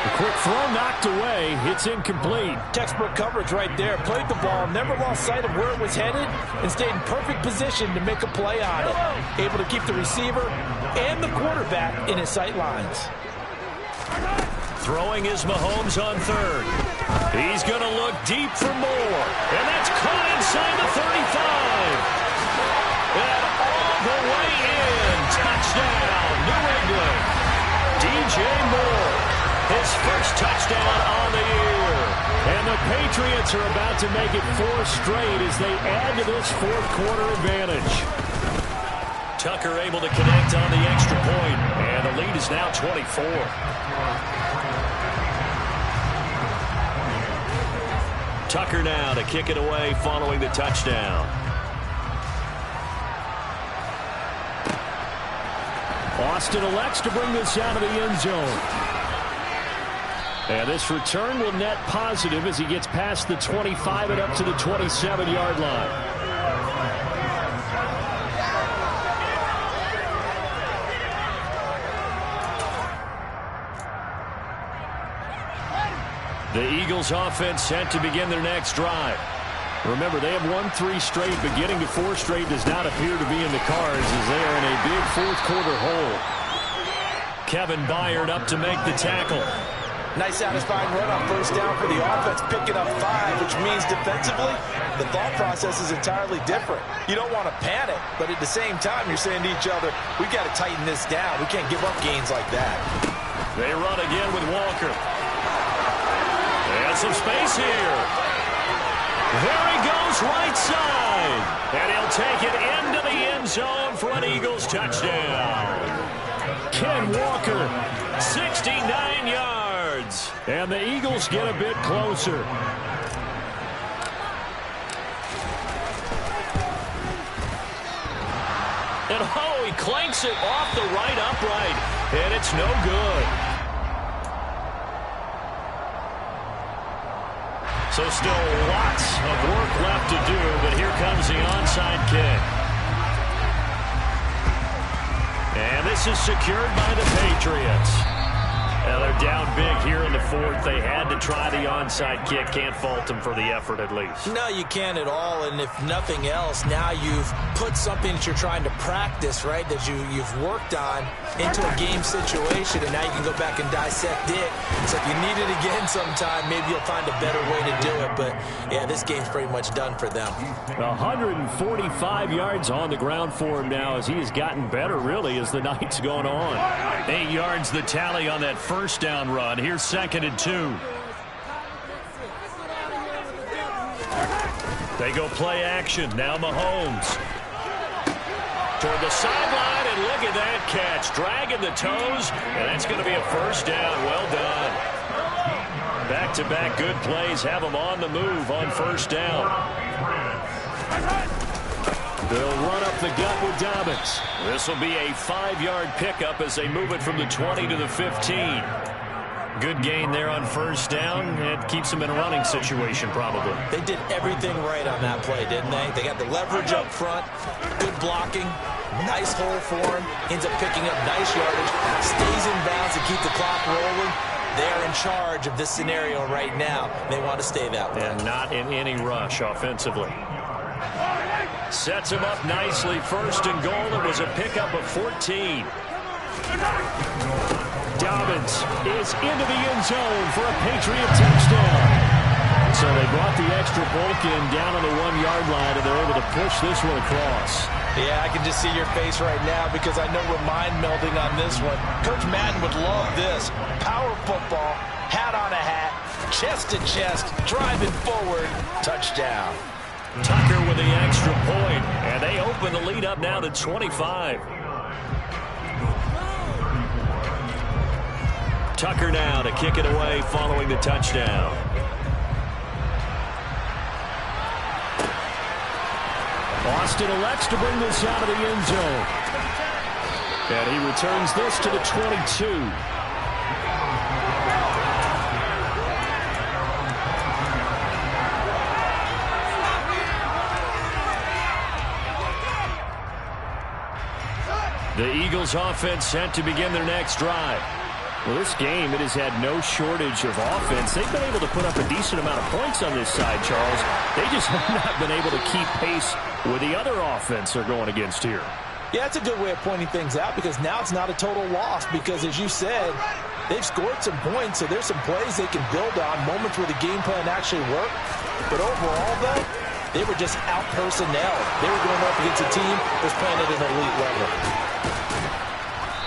A quick throw knocked away. It's incomplete. Textbook coverage right there. Played the ball, never lost sight of where it was headed, and stayed in perfect position to make a play on it. Able to keep the receiver and the quarterback in his sight lines. Throwing is Mahomes on 3rd. He's going to look deep for more. And that's caught inside the 35. And all the way in. Touchdown, New England. DJ Moore. His first touchdown on the year. And the Patriots are about to make it 4 straight as they add to this 4th quarter advantage. Tucker able to connect on the extra point, and the lead is now 24. Tucker now to kick it away following the touchdown. Austin elects to bring this out of the end zone. And this return will net positive as he gets past the 25 and up to the 27-yard line. The Eagles offense set to begin their next drive. Remember, they have won 3 straight, but getting to 4 straight does not appear to be in the cards as they are in a big fourth-quarter hole. Kevin Byard up to make the tackle. Nice satisfying run on first down for the offense, picking up 5, which means defensively, the thought process is entirely different. You don't want to panic, but at the same time, you're saying to each other, we've got to tighten this down. We can't give up gains like that. They run again with Walker. And some space here. There he goes, right side. And he'll take it into the end zone for an Eagles touchdown. Ken Walker, 69 yards. And the Eagles get a bit closer. And oh, he clanks it off the right upright. And it's no good. So still lots of work left to do, but here comes the onside kick. And this is secured by the Patriots. Now they're down big here in the fourth. They had to try the onside kick. Can't fault them for the effort at least. No, you can't at all. And if nothing else, now you've put something that you're trying to practice, right, that you've worked on into a game situation, and now you can go back and dissect it. So if you need it again sometime, maybe you'll find a better way to do it. But, yeah, this game's pretty much done for them. 145 yards on the ground for him now as he has gotten better, really, as the night's gone on. 8 yards the tally on that first down run. Here's 2nd and 2. They go play action. Now Mahomes. Toward the sideline, and look at that catch. Dragging the toes, and that's going to be a first down. Well done. Back-to-back good plays have them on the move on first down. They'll run up the gut with Dobbins. This will be a 5-yard pickup as they move it from the 20 to the 15. Good gain there on first down. It keeps them in a running situation, probably. They did everything right on that play, didn't they? They got the leverage up front, good blocking, nice hole for him, ends up picking up nice yardage, stays in bounds to keep the clock rolling. They're in charge of this scenario right now. They want to stay that way. And not in any rush offensively. Sets him up nicely. First and goal. It was a pickup of 14. Dobbins is into the end zone for a Patriot touchdown. So they brought the extra bulk in down on the 1-yard line, and they're able to push this one across. Yeah, I can just see your face right now because I know we're mind melding on this one. Coach Madden would love this. Power football, hat on a hat, chest to chest, driving forward, touchdown. Tucker with the extra point, and they open the lead up now to 25. Tucker now to kick it away following the touchdown. Austin elects to bring this out of the end zone. And he returns this to the 22. The Eagles offense set to begin their next drive. Well, this game, it has had no shortage of offense. They've been able to put up a decent amount of points on this side, Charles. They just have not been able to keep pace with the other offense they're going against here. Yeah, it's a good way of pointing things out because now it's not a total loss because, as you said, they've scored some points, so there's some plays they can build on, moments where the game plan actually worked. But overall, though, they were just out-personnel. They were going up against a team that was playing at an elite level.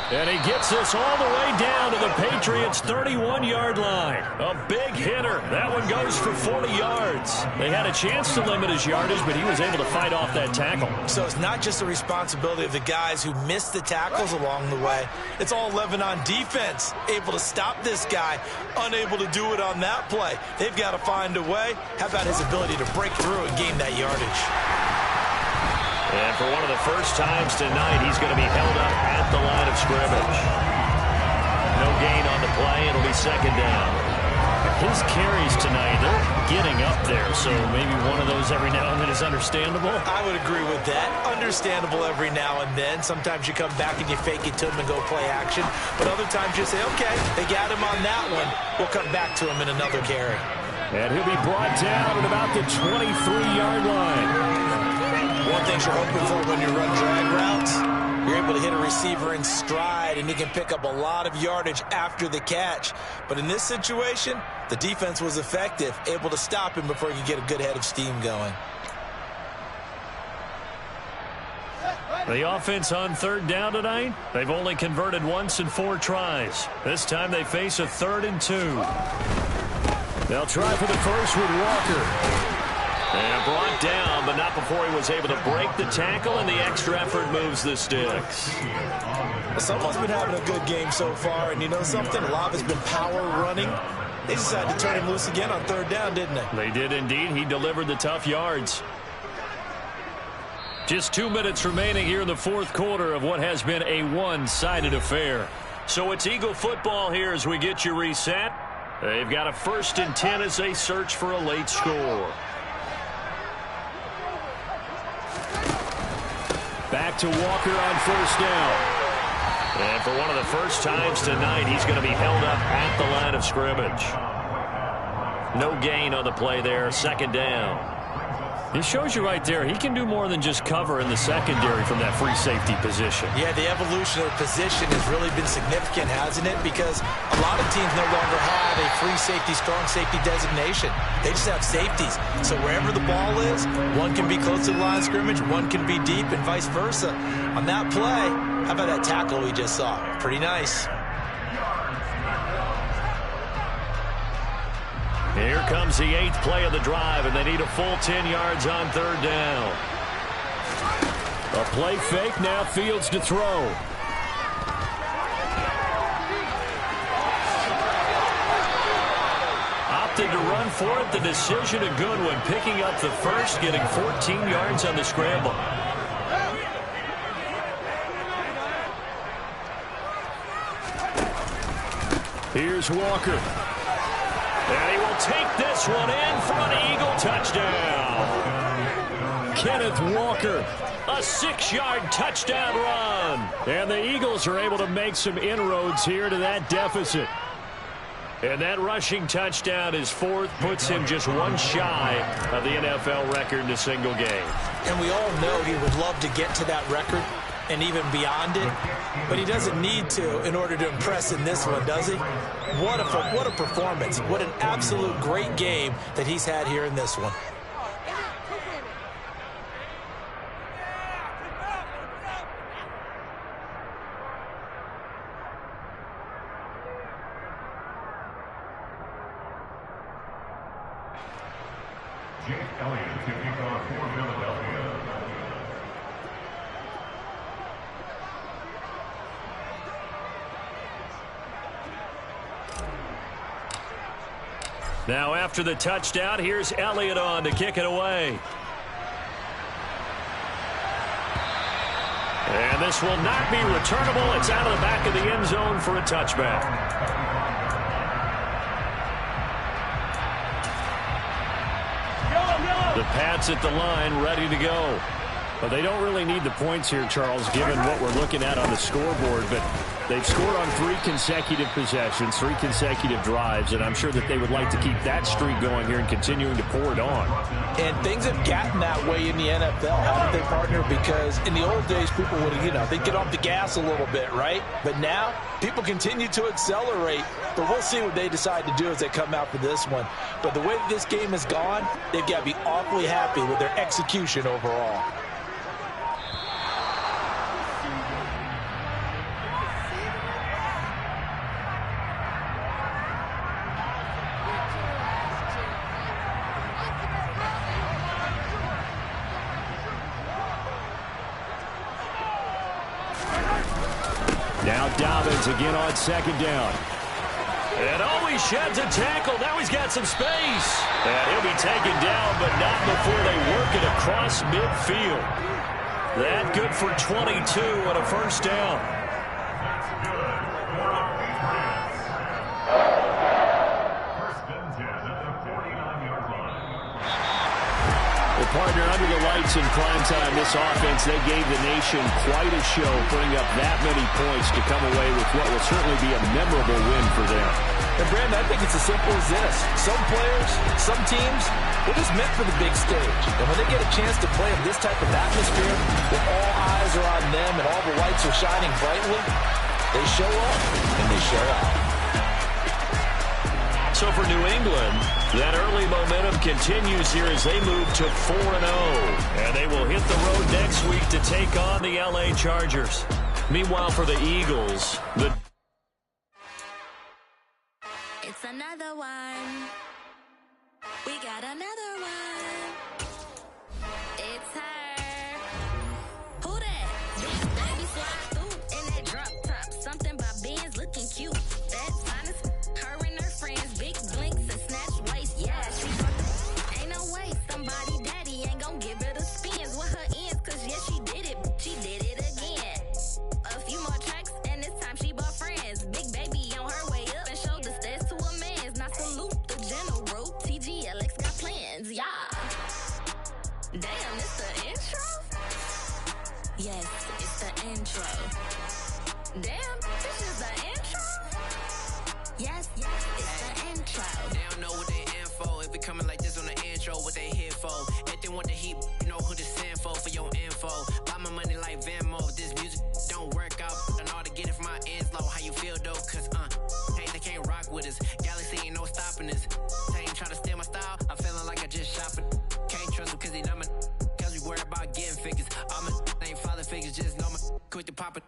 And he gets this all the way down to the Patriots' 31-yard line. A big hitter. That one goes for 40 yards. They had a chance to limit his yardage, but he was able to fight off that tackle. So it's not just the responsibility of the guys who missed the tackles along the way. It's all 11 on defense, able to stop this guy, unable to do it on that play. They've got to find a way. How about his ability to break through and gain that yardage? And for one of the first times tonight, he's going to be held up at the line of scrimmage. No gain on the play. It'll be second down. His carries tonight, they're getting up there, so maybe one of those every now and then is understandable. I would agree with that. Understandable every now and then. Sometimes you come back and you fake it to him and go play action. But other times you say, okay, they got him on that one. We'll come back to him in another carry. And he'll be brought down at about the 23-yard line. One thing you're hoping for when you run drag routes, you're able to hit a receiver in stride, and he can pick up a lot of yardage after the catch. But in this situation, the defense was effective, able to stop him before he could get a good head of steam going. The offense on third down tonight, they've only converted once in 4 tries. This time they face a 3rd and 2. They'll try for the first with Walker. And brought down, but not before he was able to break the tackle, and the extra effort moves the sticks. Someone's been having a good game so far, and you know something? A lot of it's been power running. They decided to turn him loose again on third down, didn't they? They did indeed. He delivered the tough yards. Just 2 minutes remaining here in the fourth quarter of what has been a one-sided affair. So it's Eagle football here as we get you reset. They've got a 1st and 10 as they search for a late score. Back to Walker on first down. And for one of the first times tonight, he's going to be held up at the line of scrimmage. No gain on the play there, second down. It shows you right there, he can do more than just cover in the secondary from that free safety position. Yeah, the evolution of the position has really been significant, hasn't it? Because a lot of teams no longer have a free safety, strong safety designation. They just have safeties. So wherever the ball is, one can be close to the line of scrimmage, one can be deep, and vice versa. On that play, how about that tackle we just saw? Pretty nice. Here comes the 8th play of the drive, and they need a full 10 yards on third down. A play fake, now Fields to throw. Opted to run for it. The decision a good one, picking up the first, getting 14 yards on the scramble. Here's Walker. And he will take this one in for an Eagle touchdown. Kenneth Walker, a 6-yard touchdown run. And the Eagles are able to make some inroads here to that deficit. And that rushing touchdown is 4th, puts him just one shy of the NFL record in a single game. And we all know he would love to get to that record and even beyond it, but he doesn't need to in order to impress in this one, does he? What a performance. What an absolute great game that he's had here in this one. Now after the touchdown, here's Elliott on to kick it away. And this will not be returnable. It's out of the back of the end zone for a touchback. The Pats at the line, ready to go. But they don't really need the points here, Charles, given what we're looking at on the scoreboard. But they've scored on 3 consecutive possessions, 3 consecutive drives, and I'm sure that they would like to keep that streak going here and continuing to pour it on. And things have gotten that way in the NFL, haven't they, partner? Because in the old days, people would, they'd get off the gas a little bit, right? But now, people continue to accelerate. But we'll see what they decide to do as they come out for this one. But the way that this game has gone, they've got to be awfully happy with their execution overall. Now Dobbins again on second down. And he sheds a tackle. Now he's got some space. And he'll be taken down, but not before they work it across midfield. That good for 22 and a first down. Well, partner, under the lights in prime time, this offense, they gave the nation quite a show, putting up that many points to come away with what will certainly be a memorable win for them. And, Brandon, I think it's as simple as this. Some players, some teams, they're just meant for the big stage. And when they get a chance to play in this type of atmosphere, where all eyes are on them and all the lights are shining brightly, they show up and they show out. So for New England, that early momentum continues here as they move to 4-0. And they will hit the road next week to take on the LA Chargers. Meanwhile, for the Eagles, It's another one. We got another one. It's her. Who that? Big baby slide through in that drop top. Something about Benz looking cute. That's honest. Her and her friends, big blinks and snatch waist. Yeah, she ain't no way. Somebody daddy ain't gon' give her the spins with her ends. Cause yeah, she did it. She did it again. A few more tracks and this time she bought friends. Big baby on her way up and showed the stairs to a man's. Now salute the general. TGLX got plans, yeah. Damn, it's the intro? Yes, it's the intro. Damn, this is the intro? Yes, it's the intro. They don't know what they in for. If it coming like this on the intro, what they here for? If they want the heat, you know who to send for your info. Buy my money like Venmo. This music don't work out. I know how to get it from my ends low. How you feel though? Cause hey, they can't rock with us. Galaxy ain't no stopping us. They ain't try to steal my style. I'm feeling like I just shopping. Can't trust them cause they know my cause we worried about getting figures. All my ain't father figures, just know my quick to pop it.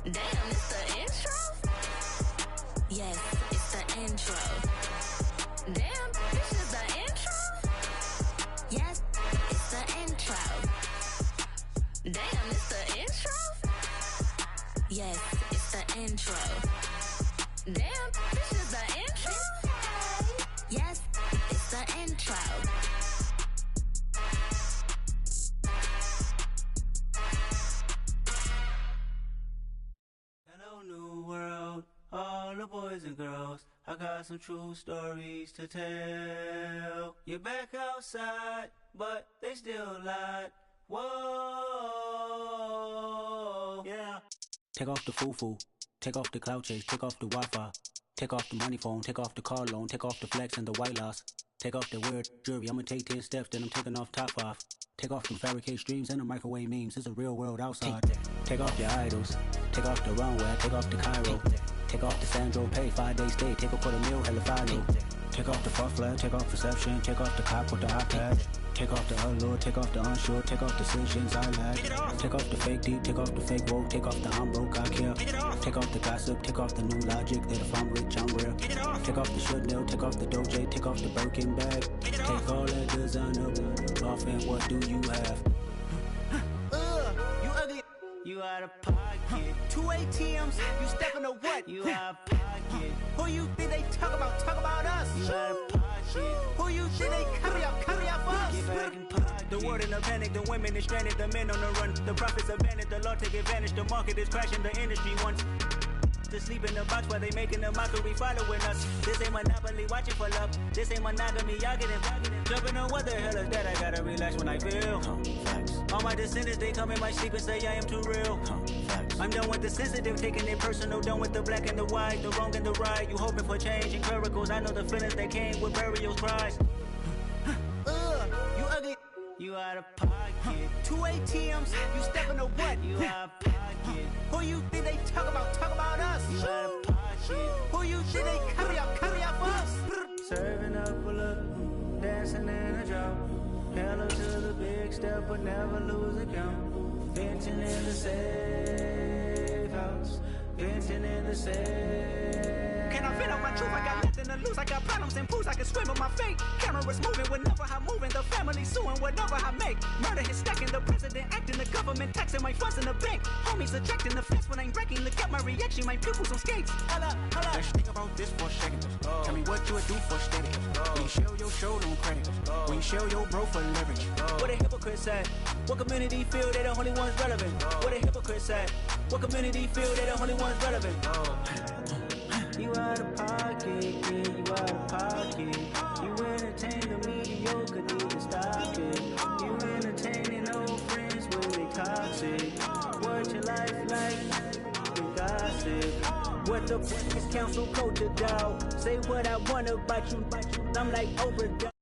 Damn, it's the intro? Yes, it's the intro. Damn, this is the intro? Yes, it's the intro. Damn, it's the intro? Yes, it's the intro. Damn, this is the intro? Yes, it's the intro. Hello, new world, all the boys and girls. I got some true stories to tell. You're back outside, but they still lied. Whoa, yeah. Take off the foo-foo, take off the cloud chase, take off the Wi-Fi, take off the money phone, take off the car loan, take off the flex and the white loss. Take off the weird jewelry, I'ma take 10 steps, then I'm taking off top 5. Take off them fabricated streams and the microwave memes, it's a real world outside. Take off your idols, take off the runway, take off the Cairo. Take off the Sandro pay, 5-day stay, take a $250,000, hella final. Take off the far flag, take off reception, take off the cop with the iPad. Take off the allure, take off the unsure, take off decisions I lack. Take off the fake deep, take off the fake woke, take off the I'm broke, I care. Take off the gossip, take off the new logic that if I'm rich, I'm rare. Take off the Chanel, take off the Doja, take off the Birkin bag. Take all that designer off and what do you have? You ugly. You out of pocket. 2 ATMs, you stepping to what? You out of pocket. Who you think they talk about? Talk about us. You out of pocket. Who you think they carry out for us? Get back in pocket. The world in a panic, the women is stranded, the men on the run. The profits abandoned, the law take advantage. The market is crashing, the industry wants to sleep in the box while they making a mockery following us. This ain't monopoly, watching for love. This ain't monogamy, y'all getting jumping on what the hell is that? I gotta relax when I feel. All my descendants, they come in my sleep and say I am too real. I'm done with the sensitive, taking it personal. Done with the black and the white, the wrong and the right. You hoping for change and miracles. I know the feelings that came with burial cries. You ugly. You out of pocket. 2 ATMs, you stepping to what? You out of pocket. Who you think they talk about? Talk about us. You out of pocket. Who you think they carry out for us? Serving up a look, dancing in a drop. Hella to the big step, but never lose a count. Venting in the safe house. Venting in the safe. Can I fit on my truth, I got nothing to lose. I got problems and pools, I can swim with my fate. Cameras moving whenever I'm moving. The family suing whatever I make. Murder is stacking, the president acting, the government taxing my funds in the bank. Homies ejecting the fence when I'm wrecking. Look at my reaction, my pupils on skates. Holla, holla. Let's think about this for a second. Tell me what you would do for steady. When you show your show, don't credit. When you show your bro for leverage. What a hypocrite said. What community feel they the only ones relevant? What a hypocrite said. What community feel they the only ones relevant? You out of pocket, yeah, you out of pocket. You entertain the mediocre, need to stop it. You entertaining old friends when they toxic. What your life like? You gossip. What the fuck is council culture, dog? Say what I want about you, I'm like overdone.